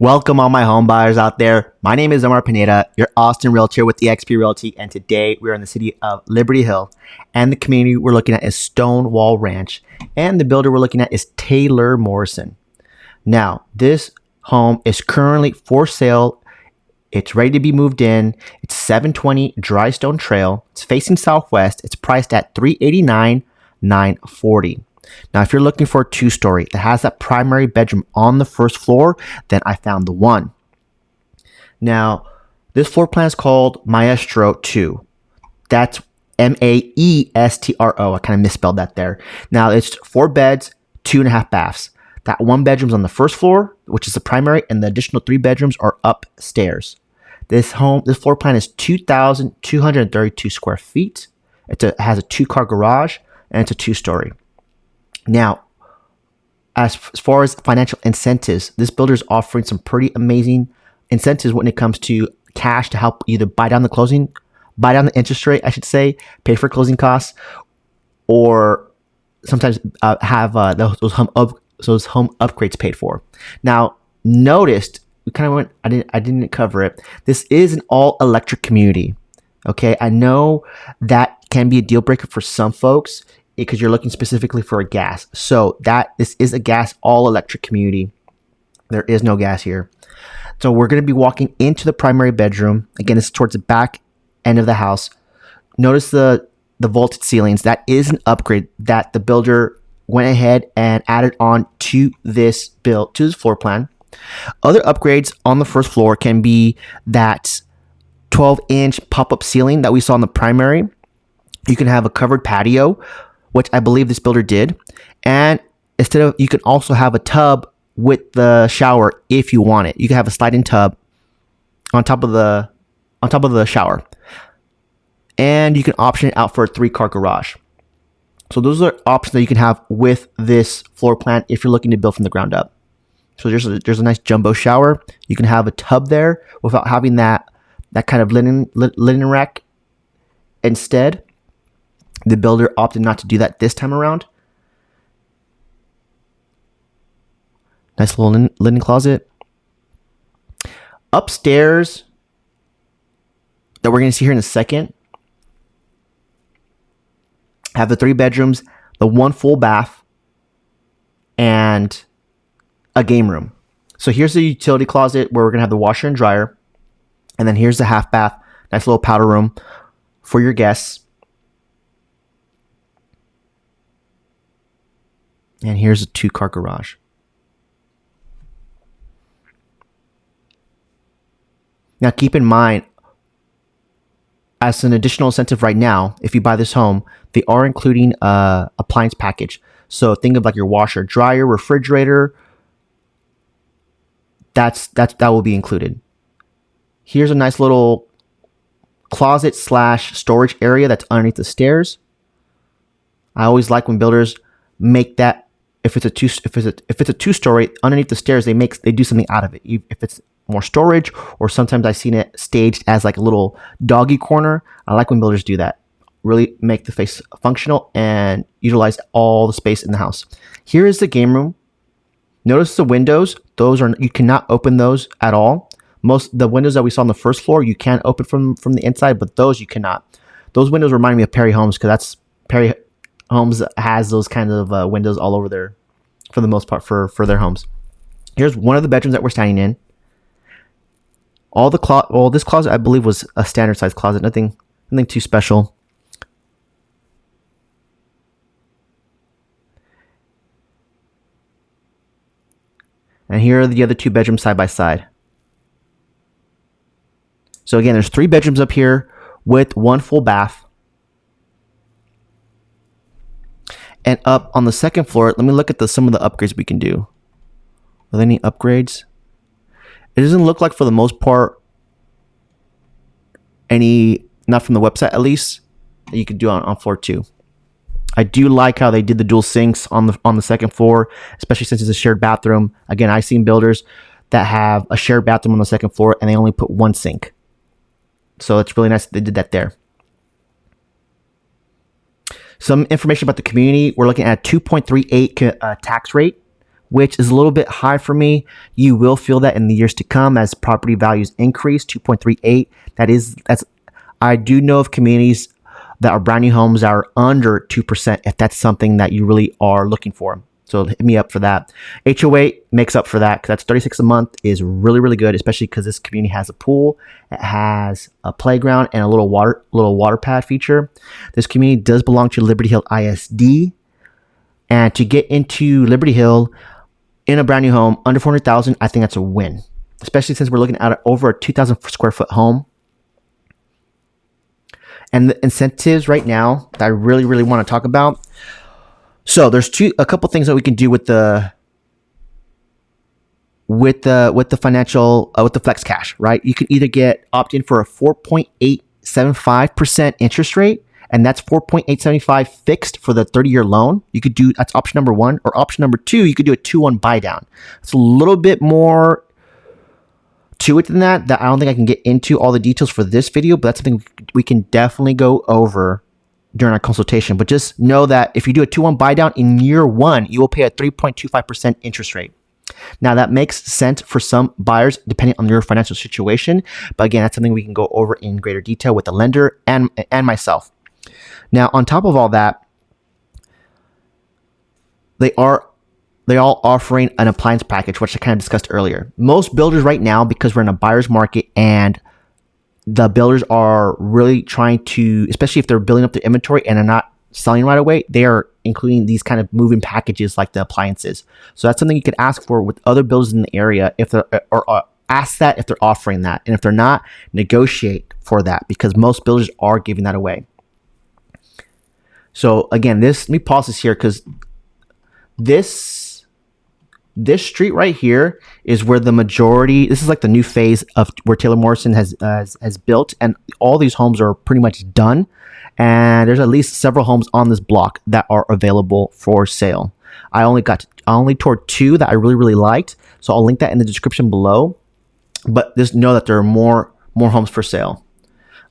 Welcome, all my home buyers out there. My name is Omar Pineda, your Austin realtor with eXp Realty, and today we're in the city of Liberty Hill, and the community we're looking at is Stonewall Ranch, and the builder we're looking at is Taylor Morrison. Now, this home is currently for sale. It's ready to be moved in. It's 720 Dry Stone Trail. It's facing southwest. It's priced at $389,940. Now, if you're looking for a two-story that has that primary bedroom on the first floor, then I found the one. Now, this floor plan is called Maestro 2. That's Maestro. I kind of misspelled that there. Now, it's 4 beds, 2.5 baths. That 1 bedroom's on the first floor, which is the primary, and the additional 3 bedrooms are upstairs. This floor plan is 2,232 square feet. It has a 2-car garage, and it's a 2-story. Now, as far as financial incentives, this builder is offering some pretty amazing incentives when it comes to cash to help either buy down the interest rate, I should say, pay for closing costs, or sometimes have those home upgrades paid for. Now, noticed we kind of went. I didn't cover it. This is an all electric community. Okay, I know that can be a deal breaker for some folks, because you're looking specifically for a gas. So this is a gas all electric community. There is no gas here. So we're going to be walking into the primary bedroom. Again, this is towards the back end of the house. Notice the vaulted ceilings. That is an upgrade that the builder went ahead and added on to this floor plan. Other upgrades on the first floor can be that 12-inch pop-up ceiling that we saw in the primary. You can have a covered patio, which I believe this builder did. And you can also have a tub with the shower if you want it. You can have a sliding tub on top of the shower. And you can option it out for a 3-car garage. So those are options that you can have with this floor plan if you're looking to build from the ground up. So there's a nice jumbo shower. You can have a tub there without having that kind of linen rack. Instead, the builder opted not to do that this time around. Nice little linen closet. Upstairs, that we're going to see here in a second, have the 3 bedrooms, the 1 full bath, and a game room. So here's the utility closet where we're going to have the washer and dryer. And then here's the half bath. Nice little powder room for your guests. And here's a 2-car garage. Now, keep in mind, as an additional incentive right now, if you buy this home, they are including a appliance package. So think of like your washer, dryer, refrigerator. That will be included. Here's a nice little closet / storage area that's underneath the stairs. I always like when builders make that. If it's a 2-story, underneath the stairs, they do something out of it. If it's more storage, or sometimes I've seen it staged as like a little doggy corner. I like when builders do that. Really make the space functional and utilize all the space in the house. Here is the game room. Notice the windows. You cannot open those at all. Most the windows that we saw on the first floor, you can open from the inside, but those you cannot. Those windows remind me of Perry Homes, because that's Perry Homes has those kind of windows all over there, for the most part, for their homes. Here's one of the bedrooms that we're standing in. This closet I believe was a standard size closet, nothing too special. And here are the other 2 bedrooms side by side. So again, there's 3 bedrooms up here with 1 full bath. And up on the second floor, let me look at some of the upgrades we can do. Are there any upgrades? It doesn't look like, for the most part, not from the website at least, that you could do on floor 2. I do like how they did the dual sinks on the second floor, especially since it's a shared bathroom. Again, I've seen builders that have a shared bathroom on the second floor and they only put 1 sink. So it's really nice that they did that there. Some information about the community. We're looking at a 2.38 tax rate which is a little bit high for me. You will feel that in the years to come as property values increase. 2.38. That's. I do know of communities that are brand new homes that are under 2%. If that's something that you really are looking for, so hit me up for that. HOA makes up for that, because that's $36 a month is really, really good, especially because this community has a pool, it has a playground, and a little water pad feature. This community does belong to Liberty Hill ISD, and to get into Liberty Hill in a brand new home under $400,000, I think that's a win, especially since we're looking at over a 2,000 square foot home. And the incentives right now that I really, really want to talk about. So there's a couple things that we can do with the financial with the flex cash, right? You can either opt in for a 4.875% interest rate, and that's 4.875 fixed for the 30-year loan. That's option number one, or option number two, you could do a 2-1 buy down. It's a little bit more to it than that I don't think I can get into all the details for this video, but that's something we can definitely go over during our consultation. But just know that if you do a 2-1 buy down in year one, you will pay a 3.25% interest rate. Now that makes sense for some buyers depending on your financial situation, but again, that's something we can go over in greater detail with the lender and myself. Now, on top of all that, they all offering an appliance package, which I kind of discussed earlier. Most builders right now, because we're in a buyer's market and the builders are really trying to, especially if they're building up their inventory and they're not selling right away, they are including these kind of moving packages like the appliances. So that's something you could ask for with other builders in the area, if they're, or ask that if they're offering that. And if they're not, negotiate for that, because most builders are giving that away. So again, let me pause this here, because this street right here is where the majority, this is like the new phase of where Taylor Morrison has built, and all these homes are pretty much done. And there's at least several homes on this block that are available for sale. I only toured 2 that I really, really liked. So I'll link that in the description below, but just know that there are more homes for sale.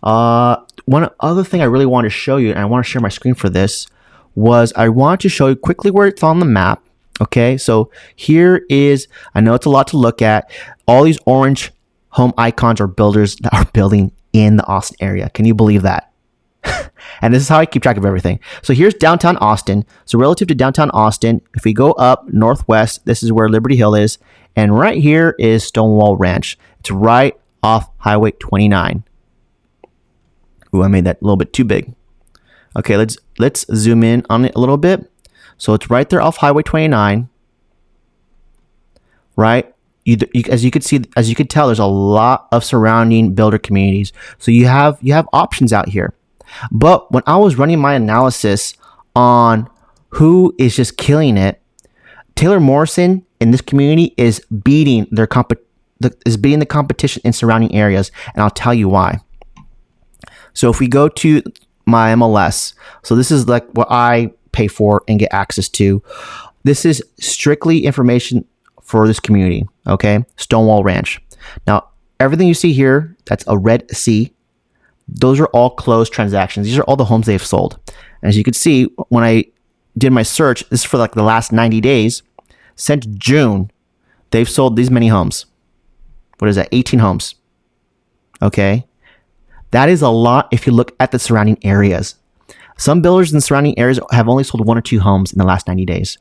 One other thing I really want to show you, and I want to share my screen for this, was I want to show you quickly where it's on the map. Okay, so here is, I know it's a lot to look at. All these orange home icons are builders that are building in the Austin area. Can you believe that? And this is how I keep track of everything. So here's downtown Austin. So relative to downtown Austin, if we go up northwest, this is where Liberty Hill is. And right here is Stonewall Ranch. It's right off Highway 29. Ooh, I made that a little bit too big. Okay, let's zoom in on it a little bit. So it's right there off Highway 29, right? As you could tell, there's a lot of surrounding builder communities. So you have options out here. But when I was running my analysis on who is just killing it, Taylor Morrison in this community is beating the competition in surrounding areas, and I'll tell you why. So if we go to my MLS, so this is like what I pay for and get access to. This is strictly information for this community, okay? Stonewall Ranch. Now, everything you see here, that's a red C, those are all closed transactions. These are all the homes they've sold. As you can see, when I did my search, this is for like the last 90 days. Since June, they've sold these many homes. What is that? 18 homes. Okay? That is a lot if you look at the surrounding areas. Some builders in the surrounding areas have only sold 1 or 2 homes in the last 90 days.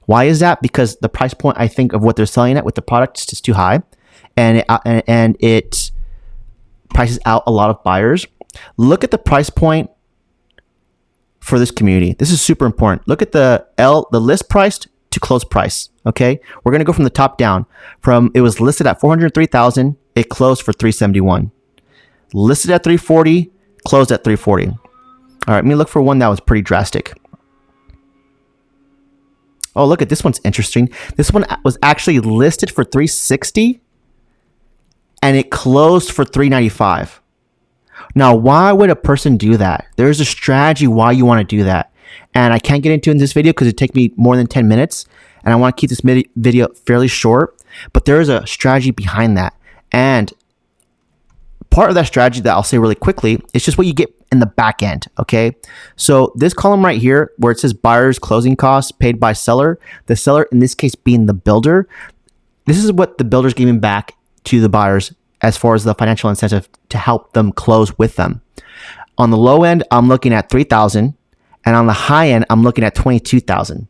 Why is that? Because the price point, I think, of what they're selling at with the product is just too high, and it prices out a lot of buyers. Look at the price point for this community. This is super important. Look at the list price to close price. Okay, we're gonna go from the top down. It was listed at $403,000. It closed for $371,000. Listed at $340,000, closed at $340,000. All right, let me look for one that was pretty drastic. Oh, look at this one's interesting. This one was actually listed for $360,000 and it closed for $395,000. Now, why would a person do that? There's a strategy why you want to do that. And I can't get into in this video because it'd take me more than 10 minutes. And I want to keep this video fairly short. But there is a strategy behind that. And part of that strategy that I'll say really quickly is just what you get in the back end. Okay. So this column right here where it says buyer's closing costs paid by seller, the seller in this case being the builder, this is what the builder's giving back to the buyers as far as the financial incentive to help them close with them. On the low end, I'm looking at $3,000, and on the high end, I'm looking at $22,000.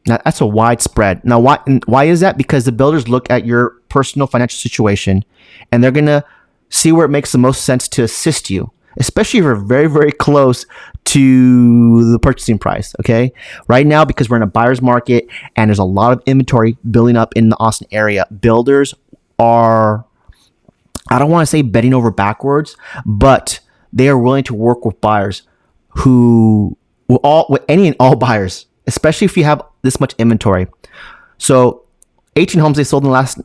Now that's a wide spread. Now why is that? Because the builders look at your personal financial situation, and they're gonna see where it makes the most sense to assist you, especially if you're very, very close to the purchasing price. Okay, right now, because we're in a buyer's market and there's a lot of inventory building up in the Austin area, builders are, I don't want to say bending over backwards, but they are willing to work with buyers with any and all buyers, especially if you have this much inventory. So 18 homes they sold in the last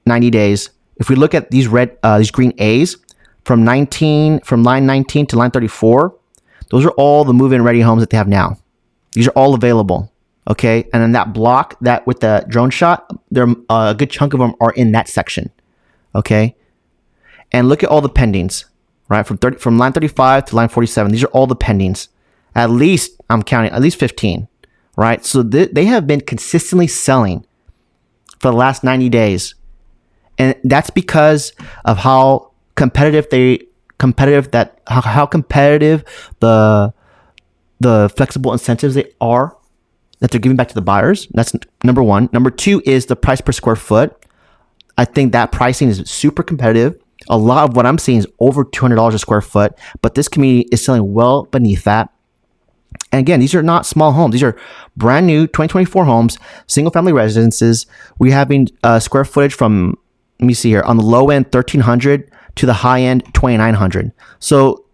90 days. If we look at these green A's from line 19 to line 34, those are all the move-in ready homes that they have now. These are all available. Okay. And in that block that with the drone shot, a good chunk of them are in that section. Okay. And look at all the pendings, right? From line 35 to line 47. These are all the pendings. At least, I'm counting, at least 15, right? So they have been consistently selling for the last 90 days. And that's because of how competitive the flexible incentives they are that they're giving back to the buyers. That's number one. Number two is the price per square foot. I think that pricing is super competitive. A lot of what I'm seeing is over $200 a square foot, but this community is selling well beneath that. And again, these are not small homes. These are brand new 2024 homes, single family residences. We're having square footage from, let me see here, on the low end, 1,300 to the high end, 2,900. So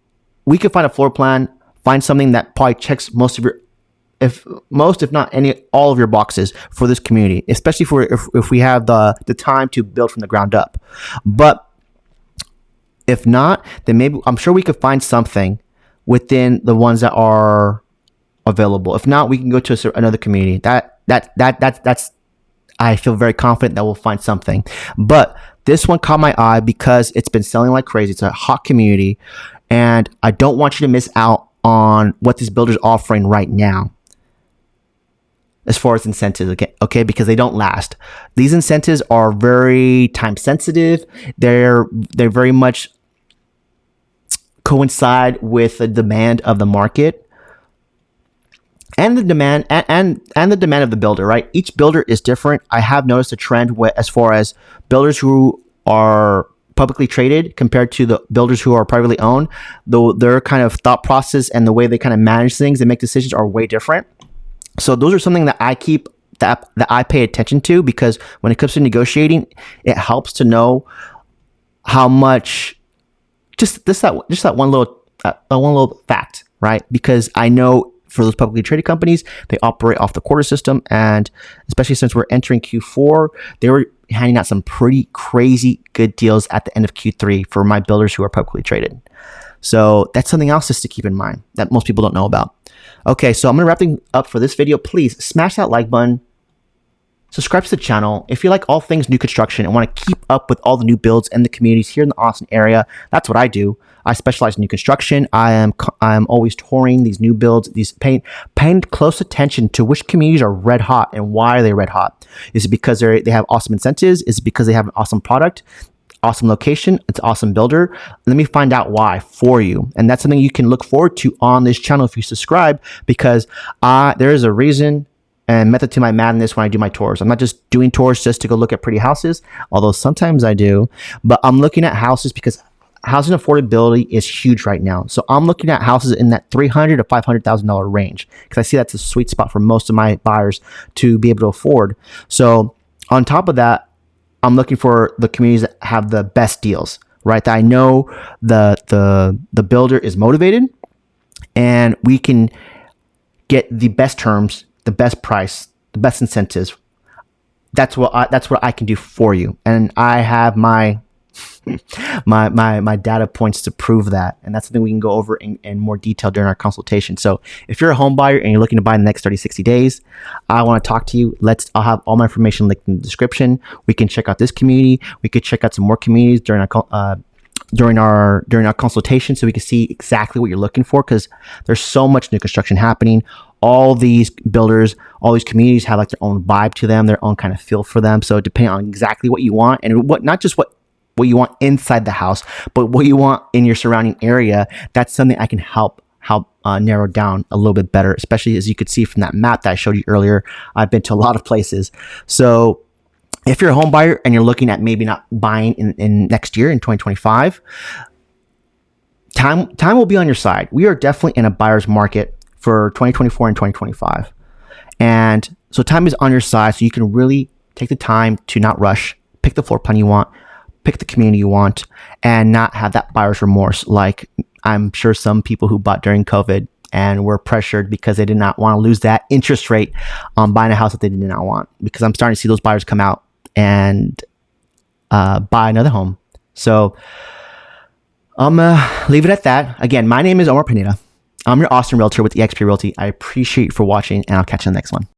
we could find a floor plan, find something that probably checks most, if not all of your boxes for this community, especially if we have the time to build from the ground up. But if not, then maybe I'm sure we could find something within the ones that are available. If not, we can go to another community. That's I feel very confident that we'll find something. But this one caught my eye because it's been selling like crazy. It's a hot community, and I don't want you to miss out on what these builders are offering right now as far as incentives, okay, because they don't last. These incentives are very time sensitive. They're very much coincide with the demand of the market and the demand and the demand of the builder, right? Each builder is different. I have noticed a trend as far as builders who are publicly traded compared to the builders who are privately owned, though their kind of thought process and the way they kind of manage things and make decisions are way different. So those are something that that I pay attention to, because when it comes to negotiating, it helps to know how much just that one little fact, right? Because I know for those publicly traded companies, they operate off the quarter system, and especially since we're entering Q4, they were handing out some pretty crazy good deals at the end of Q3 for my builders who are publicly traded. So that's something else just to keep in mind that most people don't know about. Okay, so I'm going to wrap things up for this video. Please smash that like button. Subscribe to the channel. If you like all things new construction and want to keep up with all the new builds and the communities here in the Austin area, that's what I do. I specialize in new construction. I am always touring these new builds, paying close attention to which communities are red hot and why are they red hot. Is it because they have awesome incentives? Is it because they have an awesome product? Awesome location, it's an awesome builder? Let me find out why for you. And that's something you can look forward to on this channel if you subscribe, because there is a reason and method to my madness when I do my tours. I'm not just doing tours just to go look at pretty houses, although sometimes I do, but I'm looking at houses because housing affordability is huge right now. So I'm looking at houses in that $300,000 to $500,000 range, because I see that's a sweet spot for most of my buyers to be able to afford. So on top of that, I'm looking for the communities that have the best deals, right? That I know the builder is motivated and we can get the best terms, the best price, the best incentives. That's what I can do for you. And I have my My data points to prove that, and that's something we can go over in more detail during our consultation. So if you're a home buyer and you're looking to buy in the next 30, 60 days, I want to talk to you. I'll have all my information linked in the description. We can check out this community. We could check out some more communities during our consultation, so we can see exactly what you're looking for, because there's so much new construction happening. All these builders, all these communities have like their own vibe to them, their own kind of feel for them. So depending on exactly what you want, and not just what you want inside the house, but what you want in your surrounding area, that's something I can help narrow down a little bit better, especially as you could see from that map that I showed you earlier. I've been to a lot of places. So if you're a home buyer and you're looking at maybe not buying in next year, in 2025, time will be on your side. We are definitely in a buyer's market for 2024 and 2025. And so time is on your side, so you can really take the time to not rush, pick the floor plan you want, pick the community you want, and not have that buyer's remorse like I'm sure some people who bought during COVID and were pressured because they did not want to lose that interest rate on buying a house that they did not want. Because I'm starting to see those buyers come out and buy another home. So I'm leave it at that. Again, my name is Omar Pineda. I'm your Austin realtor with eXp Realty. I appreciate you for watching, and I'll catch you in the next one.